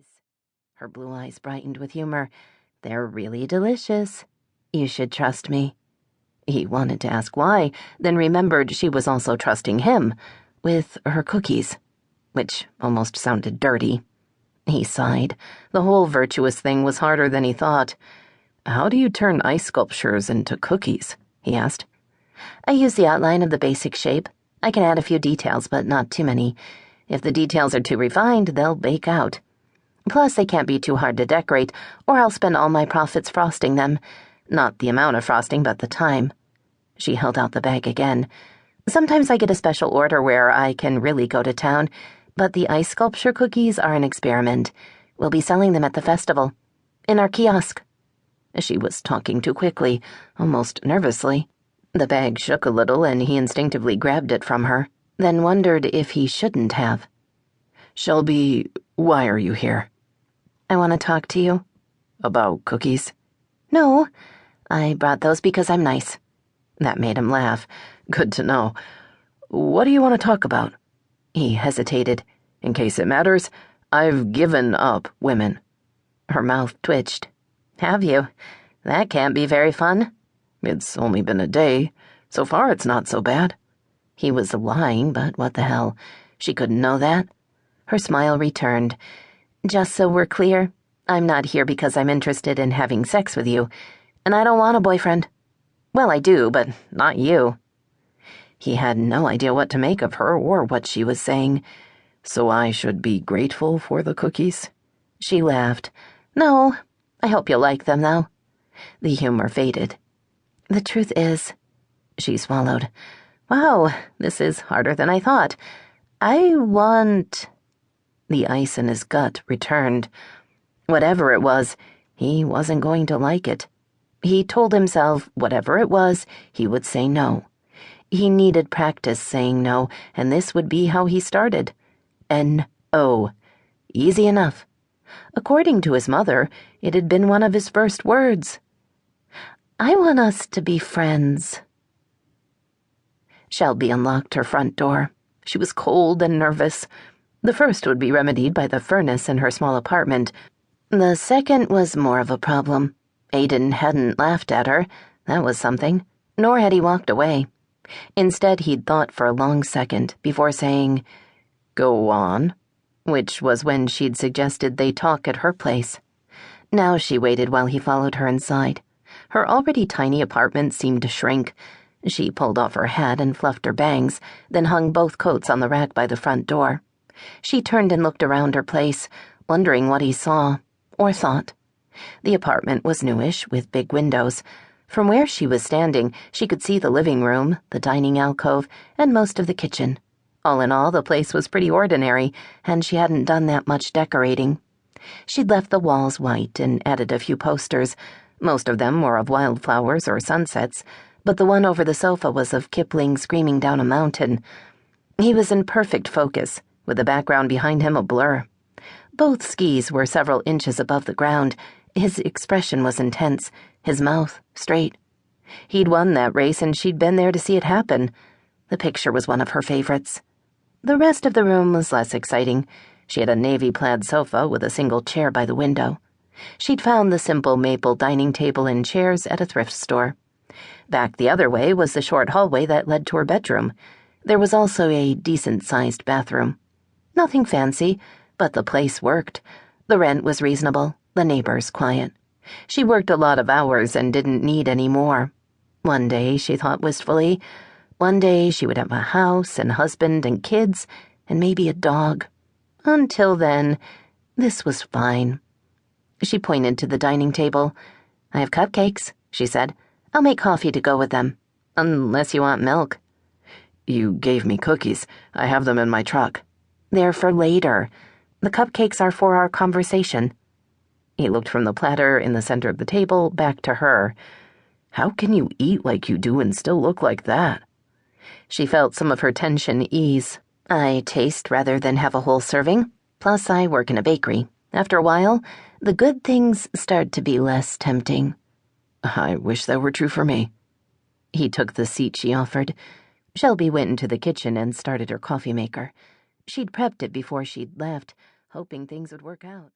cookies. Her blue eyes brightened with humor. They're really delicious. You should trust me. He wanted to ask why, then remembered she was also trusting him with her cookies, which almost sounded dirty. He sighed. The whole virtuous thing was harder than he thought. How do you turn ice sculptures into cookies? He asked. I use the outline of the basic shape. I can add a few details, but not too many. If the details are too refined, they'll bake out. Plus, they can't be too hard to decorate, or I'll spend all my profits frosting them. Not the amount of frosting, but the time. She held out the bag again. Sometimes I get a special order where I can really go to town, but the ice sculpture cookies are an experiment. We'll be selling them at the festival. In our kiosk. She was talking too quickly, almost nervously. The bag shook a little, and he instinctively grabbed it from her, then wondered if he shouldn't have. Shelby, why are you here? I want to talk to you. About cookies? No, I brought those because I'm nice. That made him laugh. Good to know. What do you want to talk about? He hesitated. In case it matters, I've given up women. Her mouth twitched. Have you? That can't be very fun. It's only been a day. So far, it's not so bad. He was lying, but what the hell? She couldn't know that. Her smile returned. Just so we're clear, I'm not here because I'm interested in having sex with you, and I don't want a boyfriend. Well, I do, but not you. He had no idea what to make of her or what she was saying. So I should be grateful for the cookies? She laughed. No, I hope you'll like them, though. The humor faded. The truth is, she swallowed. Wow, this is harder than I thought. I want... The ice in his gut returned. Whatever it was, he wasn't going to like it. He told himself whatever it was, he would say no. He needed practice saying no, and this would be how he started. N-O. Easy enough. According to his mother, it had been one of his first words. I want us to be friends. Shelby unlocked her front door. She was cold and nervous. The first would be remedied by the furnace in her small apartment. The second was more of a problem. Aidan hadn't laughed at her. That was something. Nor had he walked away. Instead, he'd thought for a long second before saying, Go on, which was when she'd suggested they talk at her place. Now she waited while he followed her inside. Her already tiny apartment seemed to shrink. She pulled off her hat and fluffed her bangs, then hung both coats on the rack by the front door. She turned and looked around her place, wondering what he saw, or thought. The apartment was newish, with big windows. From where she was standing, she could see the living room, the dining alcove, and most of the kitchen. All in all, the place was pretty ordinary, and she hadn't done that much decorating. She'd left the walls white and added a few posters. Most of them were of wildflowers or sunsets, but the one over the sofa was of Kipling screaming down a mountain. He was in perfect focus, with the background behind him a blur. Both skis were several inches above the ground. His expression was intense, his mouth straight. He'd won that race, and she'd been there to see it happen. The picture was one of her favorites. The rest of the room was less exciting. She had a navy plaid sofa with a single chair by the window. She'd found the simple maple dining table and chairs at a thrift store. Back the other way was the short hallway that led to her bedroom. There was also a decent-sized bathroom. Nothing fancy, but the place worked. The rent was reasonable, the neighbors quiet. She worked a lot of hours and didn't need any more. One day, she thought wistfully, one day she would have a house and husband and kids and maybe a dog. Until then, this was fine. She pointed to the dining table. I have cupcakes, she said. I'll make coffee to go with them. Unless you want milk. You gave me cookies. I have them in my truck. They're for later. The cupcakes are for our conversation. He looked from the platter in the center of the table back to her. How can you eat like you do and still look like that? She felt some of her tension ease. I taste rather than have a whole serving. Plus, I work in a bakery. After a while, the good things start to be less tempting. I wish that were true for me. He took the seat she offered. Shelby went into the kitchen and started her coffee maker. She'd prepped it before she'd left, hoping things would work out.